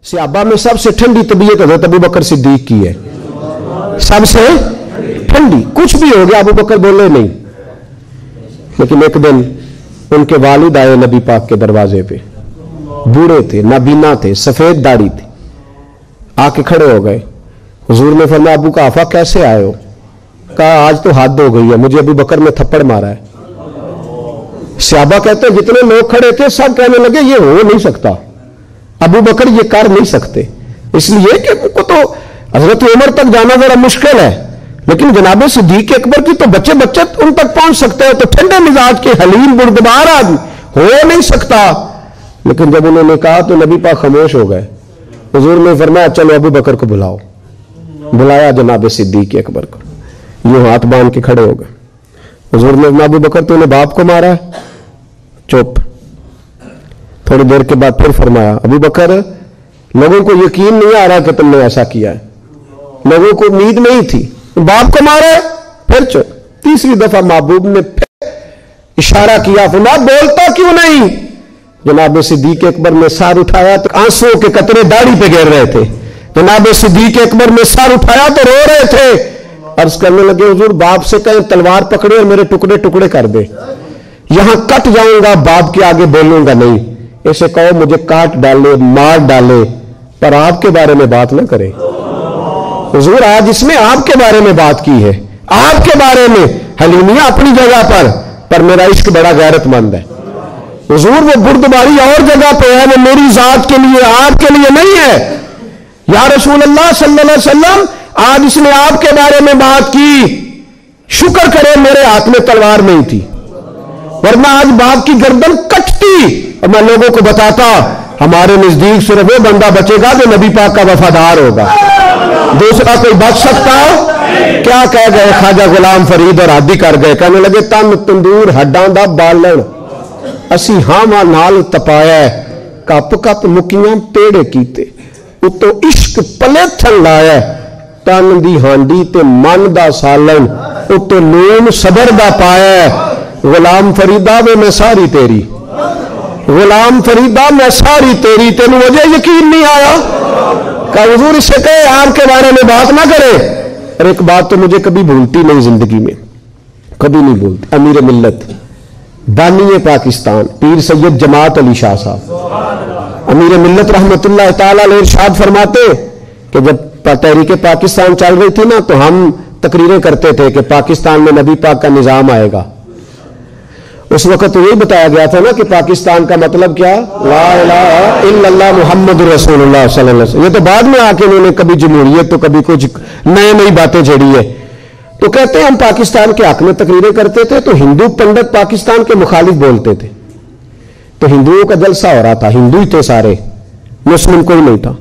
सहाबा में सबसे ठंडी तबीयत हज़रत अबू बकर सिद्दीक की है, सबसे ठंडी। कुछ भी हो गया अबू बकर बोले नहीं। लेकिन एक दिन उनके वालिद आए नबी पाक के दरवाजे पे, बूढ़े थे, नाबीना थे, सफेद दाढ़ी थी, आके खड़े हो गए। हुजूर ने फरमाया अबू काफा कैसे आए हो? कहा आज तो हद हो गई है, मुझे अबू बकर ने थप्पड़ मारा है। सहाबा कहते हैं जितने लोग खड़े थे सब कहने लगे ये हो नहीं सकता, अबू बकर ये कर नहीं सकते, इसलिए कि उनको तो हजरत उमर तक जाना जरा मुश्किल है, लेकिन जनाब सिद्दीक अकबर की तो बच्चे बच्चे उन तक पहुंच सकते हैं, तो ठंडे मिजाज के हलीम बुर्दबार आदमी हो नहीं सकता। लेकिन जब उन्होंने कहा तो नबी पाक खामोश हो गए। हुजूर ने फरमाया चलो अबू बकर को बुलाओ। बुलाया जनाब सिद्दीक अकबर को, यूं हाथ बांध के खड़े हो गए। हुजूर ने अबू बकर तूने बाप को मारा है? चुप। थोड़ी देर के बाद फिर फरमाया अबू बकर लोगों को यकीन नहीं आ रहा कि तुमने ऐसा किया है, लोगों को उम्मीद नहीं थी, बाप को मारा है? फिर चुप। तीसरी दफा महबूब ने फिर इशारा किया, फरमाया बोलता क्यों नहीं? जनाब सिद्दीक अकबर ने सर उठाया तो आंसुओं के कतरे दाढ़ी पे गिर रहे थे। जनाब सिद्दीक अकबर ने सर उठाया तो रो रहे थे। अर्ज करने लगे हुजूर बाप से कहें तलवार पकड़े और मेरे टुकड़े टुकड़े कर दे, यहां कट जाऊंगा, बाप के आगे बोलूंगा नहीं। इसे कहो मुझे काट डाले, मार डाले, पर आपके बारे में बात ना करे। हुजूर आज इसने आपके बारे में बात की है, आपके बारे में। हलीमिया अपनी जगह पर मेरा इश्क बड़ा गैरतमंद है। हुजूर वो बुर्दबारी और जगह पे है, वो मेरी जात के लिए, आपके लिए नहीं है। या रसूल अल्लाह सल्लल्लाहु अलैहि वसल्लम आज इसने आपके बारे में बात की, शुक्र करे मेरे हाथ में तलवार नहीं थी, वरना आज बाप की गर्दन कटती और मैं लोगों को बताता हमारे नजदीक सिर्फ वो बंदा बचेगा जो नबी पाक का वफादार होगा, दूसरा कोई बच सकता? क्या कह गए ख्वाजा गुलाम फरीद और आदि कर गए, कहने लगे तन तंदूर हड्डां दा बालन असी हावां नाल तपाया, कप कप मुकियां पेड़े कीते, उतो इश्क पलेथन लाया, तन दी हांडी ते मन दा सालन, उतो लून सबर दा पाया। गुलाम फरीदा वे मैं सारी तेरी, गुलाम फरीदा मैं सारी तेरी, तेनू वजह यकीन नहीं आया? कहा हुजूर इससे कहे आपके बारे में बात ना करे। और एक बात तो मुझे कभी भूलती नहीं जिंदगी में, कभी नहीं भूलती। अमीर मिल्लत बानी पाकिस्तान पीर सैयद जमात अली शाह साहब अमीर मिल्लत रहमतुल्लाह ताला अलैह इरशाद फरमाते कि जब तहरीक पाकिस्तान चल रही थी ना, तो हम तकरीरें करते थे कि पाकिस्तान में नबी पाक का निजाम आएगा। उस वक्त तो यही बताया गया था ना कि पाकिस्तान का मतलब क्या, ला इलाहा इल्लल्लाह मुहम्मदुर रसूलुल्लाह सल्लल्लाहु अलैहि वसल्लम। ये तो बाद में आके उन्होंने कभी जमहूरियत तो कभी कुछ नई बातें छेड़ी है। तो कहते हैं हम पाकिस्तान के हक में तकरीरें करते थे, तो हिंदू पंडित पाकिस्तान के मुखालिफ बोलते थे, तो हिंदुओं का जलसा हो रहा था, हिंदू ही थे सारे, मुस्लिम कोई नहीं था।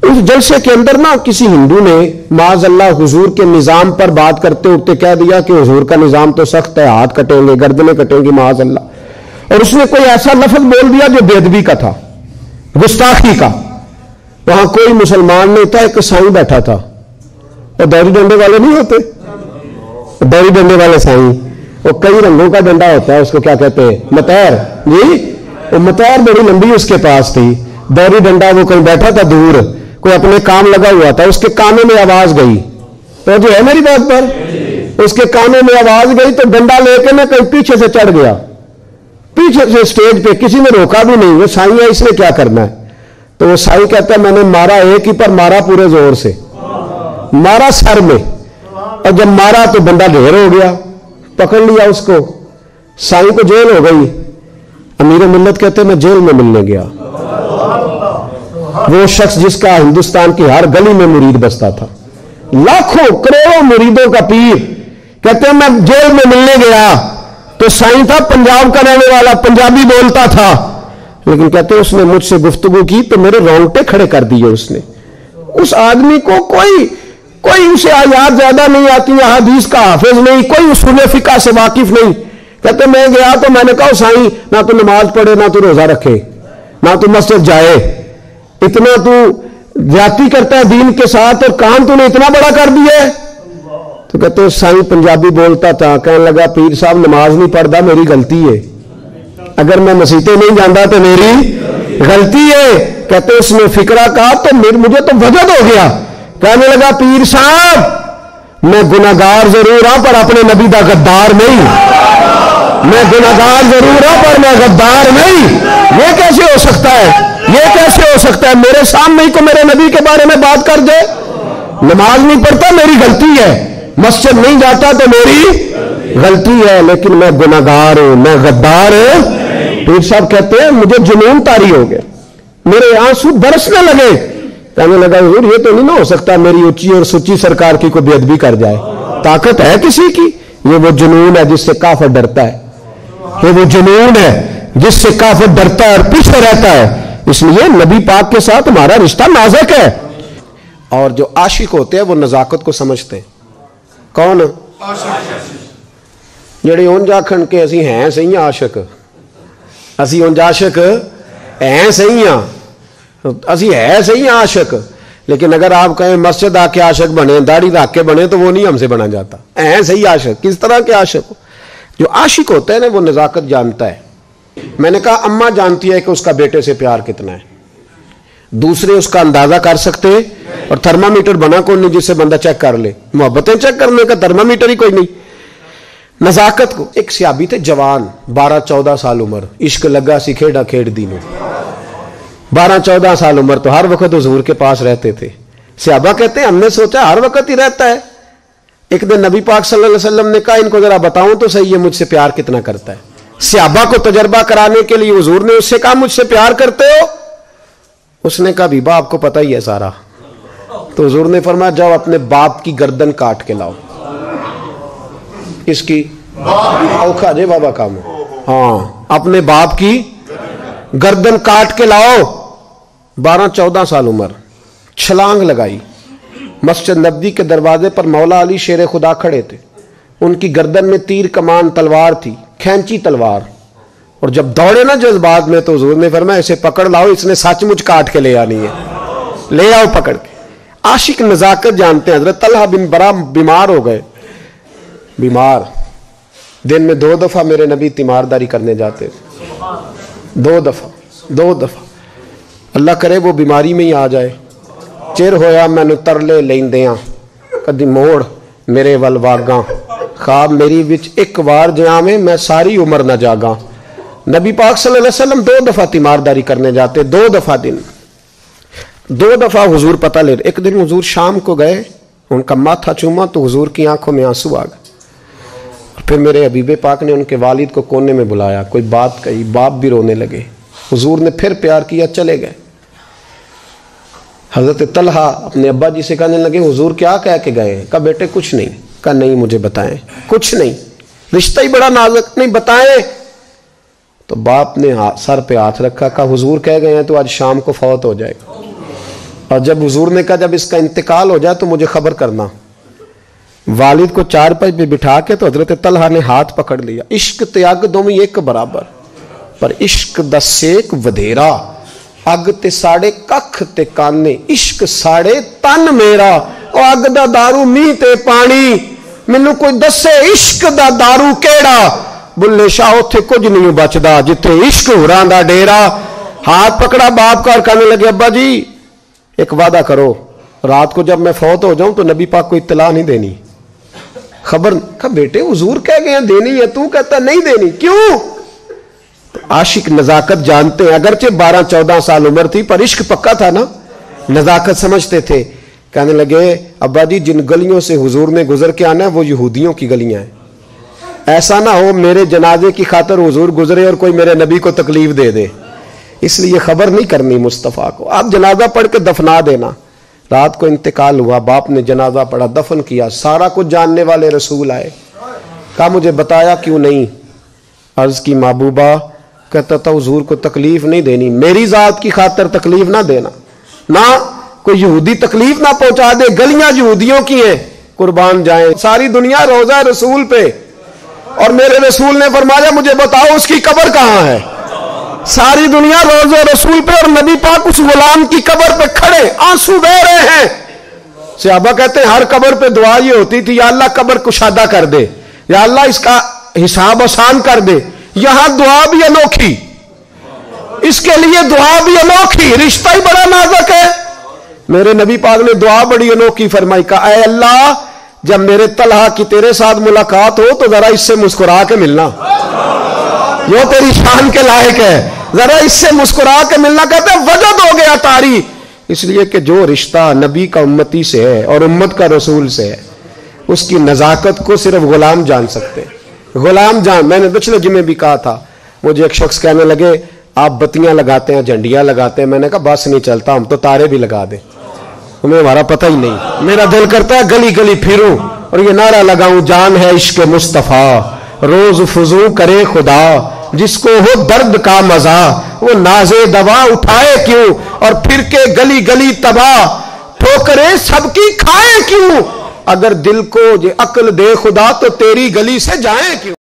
उस जलसे के अंदर ना किसी हिंदू ने माज़अल्लाह हुजूर के निजाम पर बात करते उठते कह दिया कि हुजूर का निजाम तो सख्त है, हाथ कटेंगे, गर्दनें कटेंगी माज़अल्लाह। और उसने कोई ऐसा लफ्ज बोल दिया जो बेअदबी का था, गुस्ताखी का। वहां कोई मुसलमान नहीं था, एक साईं बैठा था, और दौरी डंडे वाले नहीं होते, दौरी डंडे वाले साईं, वो कई रंगों का डंडा होता है, उसको क्या कहते हैं, मतैर जी। वो मतैर बड़ी लंबी उसके पास थी, दौरी डंडा, वो कहीं बैठा था दूर, कोई अपने काम लगा हुआ था, उसके कानों में आवाज गई, तो जो है मेरी बात पर, उसके कानों में आवाज गई तो डंडा लेके ना कहीं पीछे से चढ़ गया, पीछे से स्टेज पे, किसी ने रोका भी नहीं, वो साईं है इसने क्या करना है। तो वो साईं कहता है मैंने मारा एक ही, पर मारा पूरे जोर से, मारा सर में, और जब मारा तो बंदा ढेर हो गया, पकड़ लिया उसको, साईं को जेल हो गई। अमीर मिल्लत कहते मैं जेल में मिलने गया, वो शख्स जिसका हिंदुस्तान की हर गली में मुरीद बसता था, लाखों करोड़ों मुरीदों का पीर, कहते हैं मैं जेल में मिलने गया, तो साईं था पंजाब का रहने वाला, पंजाबी बोलता था, लेकिन कहते हैं उसने मुझसे गुफ्तगू की तो मेरे रोंगटे खड़े कर दिए उसने। उस आदमी को कोई उसे आयात ज्यादा नहीं आती है, हदीस का हाफिज नहीं, कोई उसूल फिक़ह से वाकिफ नहीं। कहते मैं गया तो मैंने कहा साईं ना तो नमाज पढ़े, ना तो रोजा रखे, ना तो मस्जिद जाए, इतना तू ज्यादती करता है दीन के साथ, और काम तूने इतना बड़ा कर दिया है। तो कहते साईं पंजाबी बोलता था, कहने लगा पीर साहब नमाज नहीं पढ़ता मेरी गलती है, अगर मैं मसीते नहीं जाता तो मेरी غلطی ہے. کہتے اس نے فکرہ کہا تو مجھے تو وجد ہو گیا. کہنے لگا پیر صاحب میں گناہگار ضرور ہوں پر اپنے نبی دا غدار نہیں. میں گناہگار ضرور ہوں پر میں غدار نہیں. یہ کیسے ہو سکتا ہے؟ یہ کیسے ہو سکتا ہے؟ میرے سامنے ہی کو میرے نبی کے بارے میں بات کر دے. نماز نہیں پڑھتا میری غلطی ہے, مسجد نہیں جاتا تو میری غلطی ہے, لیکن میں گناہگار ہوں, میں غدار ہوں. پیر صاحب کہتے ہیں مجھے جنون طاری ہو گئے, میرے آنسو برسنے لگے. کہنے لگا حضور یہ تو نہیں نہ ہو سکتا میری اونچی اور سچی سرکار کی کوئی بے ادبی کر جائے. طاقت ہے کسی کی؟ یہ وہ جنون ہے جس سے کافر ڈرتا ہے. یہ وہ جنون ہے جس سے کافر ڈرتا ہے اور پیچھے رہتا ہے. اس لیے نبی پاک کے ساتھ ہمارا رشتہ نازک ہے. اور جو عاشق ہوتے ہیں وہ نزاکت کو سمجھتے ہیں. کون؟ جڑے اونج آکھن کے اسی ہیں صحیح عاشق, اسی اونج عاشق ہیں صحیح ہاں, اسی ہے صحیح عاشق, لیکن اگر آپ کہیں مسجد آ کے عاشق بنے, داڑھی رکھ کے بنے, تو وہ نہیں ہم سے بنا جاتا. ہیں صحیح عاشق. کس طرح کے عاشق؟ جو عاشق ہوتا ہے نا وہ نزاکت جانتا ہے. میں نے کہا اماں جانتی ہے کہ اس کا بیٹے سے پیار کتنا ہے, دوسرے اس کا اندازہ کر سکتے ہیں. اور تھرمامیٹر بنا کون نہیں جس سے بندہ چیک کر لے؟ محبتیں چیک کرنے کا تھرمامیٹر ہی کوئی نہیں. نزاکت کو. ایک صحابی تھے جوان, 12-14 سال عمر, عشق لگا سی کھیڑا کھیڑ دینوں. 12-14 سال عمر تو ہر وقت حضور کے پاس رہتے تھے. صحابہ کہتے ہیں ہم نے سوچا ہر وقت ہی رہتا ہے. ایک دن نبی پاک صلی اللہ علیہ وسلم نے کہا ان کو ذرا بتاؤں تو صحیح ہے مجھ سے پیار کتنا کرتا ہے. صحابہ کو تجربہ کرانے کے لیے حضور نے اس سے کہا مجھ سے پیار کرتے ہو؟ اس نے کہا بیبا آپ کو پتہ ہی ہے سارا. تو حضور نے فرمایا جاؤ اپنے باپ کی گردن کاٹ کے لاؤ. اس کی اوکھا جے بابا کام, ہاں اپنے باپ کی گردن کاٹ کے لاؤ. 12-14 سال عمر, چھلانگ لگائی. مسجد نبوی کے دروازے پر مولا علی شیر خدا کھڑے تھے. ان کی گردن میں تیر کمان تلوار تھی, کھینچی تلوار. اور جب دوڑے نا جذبات میں تو حضور نے فرمایا اسے پکڑ لاؤ, اس نے سچ مچ کاٹ کے لے آنی ہے, لے آؤ پکڑ کے. عاشق نزاکت جانتے ہیں. حضرت طلحہ بن برا بیمار ہو گئے, بیمار. دن میں 2 دفعہ میرے نبی تیمارداری کرنے جاتے تھے, 2 دفعہ. اللہ کرے وہ بیماری میں ہی آ جائے. چر ہویا مینو ترلے لیندیاں, کدی موڑ میرے ول واگاں, خواب میری وچ ایک وار جاویں میں ساری عمر نہ جاگاں. نبی پاک صلی اللہ علیہ وسلم 2 دفعہ تیمارداری کرنے جاتے, 2 دفعہ دن, 2 دفعہ حضور پتہ لے. ایک دن حضور شام کو گئے, ان کا ماتھا چوما تو حضور کی آنکھوں میں آنسو آ گئے. پھر میرے حبیب پاک نے ان کے والد کو کونے میں بلایا, کوئی بات کہی, باپ بھی رونے لگے. حضور نے پھر پیار کیا, چلے گئے. حضرت طلحہ اپنے ابا جی سے کہنے لگے حضور کیا کہہ کے گئے؟ کہا بیٹے کچھ نہیں. کہا نہیں مجھے بتائیں. کچھ نہیں, رشتہ ہی بڑا نازک, نہیں بتائیں. تو باپ نے سر پہ ہاتھ رکھا, کہا حضور کہہ گئے ہیں تو آج شام کو فوت ہو جائے گا. اور جب حضور نے کہا جب اس کا انتقال ہو جائے تو مجھے خبر کرنا. والد کو چارپائی پہ بٹھا کے تو حضرت طلحہ نے ہاتھ پکڑ لیا. عشق تے اگ دوویں ایک برابر, پر عشق دا سیک ودھیرا. اگ تے ساڑے ککھ تے کانے, عشق ساڑے تن میرا. او اگ دا دارو میہ تے پانی, مینوں کوئی دسے عشق دا دارو کیڑا. بلے شاہ اتھے کچھ نہیں بچدا جتھے عشق ہوراں دا ڈیرا. ہاتھ پکڑا باپ کا اور کہنے لگے ابا جی ایک وعدہ کرو, رات کو جب میں فوت ہو جاؤں تو نبی پاک کو اطلاع نہیں دینی, خبر. کہا بیٹے حضور کہہ گئے ہیں دینی ہے, تو کہتا نہیں دینی, کیوں؟ عاشق نزاکت جانتے ہیں. اگرچہ 12-14 سال عمر تھی پر عشق پکا تھا نا, نزاکت سمجھتے تھے. کہنے لگے ابا جی جن گلیوں سے حضور نے گزر کے آنا ہے وہ یہودیوں کی گلیاں ہیں. ایسا نہ ہو میرے جنازے کی خاطر حضور گزرے اور کوئی میرے نبی کو تکلیف دے دے, اس لیے خبر نہیں کرنی مصطفیٰ کو. آپ جنازہ پڑھ کے دفنا دینا. رات کو انتقال ہوا, باپ نے جنازہ پڑھا, دفن کیا. سارا کچھ جاننے والے رسول آئے. کہا مجھے بتایا کیوں نہیں؟ عرض کی محبوبہ. کہتا تھا حضور کو تکلیف نہیں دینی, میری ذات کی خاطر تکلیف نہ دینا, نہ کوئی یہودی تکلیف نہ پہنچا دے. گلیاں یہودیوں کی ہیں, قربان جائیں. ساری دنیا روضہ رسول پہ, اور میرے رسول نے فرمایا مجھے بتاؤ اس کی قبر کہاں ہے. ساری دنیا روضہ رسول پہ, اور نبی پاک اس غلام کی قبر پہ کھڑے آنسو بہہ رہے ہیں. صحابہ کہتے ہیں ہر قبر پہ دعا یہ ہوتی تھی یا اللہ قبر کشادہ کر دے, یا اللہ اس کا حساب آسان کر دے. یہاں دعا بھی انوکھی, इसके लिए दुआ भी अनोखी, रिश्ता ही बड़ा नाजुक है। मेरे नबी पाक ने दुआ बड़ी अनोखी फरमाई का, ऐ अल्लाह जब मेरे तलहा की तेरे साथ मुलाकात हो तो जरा इससे मुस्कुरा के मिलना, जो तेरी शान के लायक है, जरा इससे मुस्कुरा के मिलना। कहते वजद हो गया तारी, इसलिए कि जो रिश्ता नबी का उम्मती से है और उम्मत का रसूल से है, उसकी नजाकत को सिर्फ गुलाम जान सकते हैं। गुलाम जान, मैंने पिछले जुमे भी कहा था, मुझे एक शख्स कहने लगे आप बत्तियां लगाते हैं, झंडियां लगाते हैं। मैंने कहा बस नहीं चलता, हम तो तारे भी लगा दें, हमें हमारा पता ही नहीं। मेरा दिल करता है गली गली फिरूं और ये नारा लगाऊं, जान है इश्क मुस्तफा रोज फुजू करे खुदा, जिसको हो दर्द का मजा वो नाजे दवा उठाए क्यों, और फिर के गली गली तबाह ठोकरे सबकी खाए क्यों। अगर दिल को ये अक्ल दे खुदा तो तेरी गली से जाए क्यों।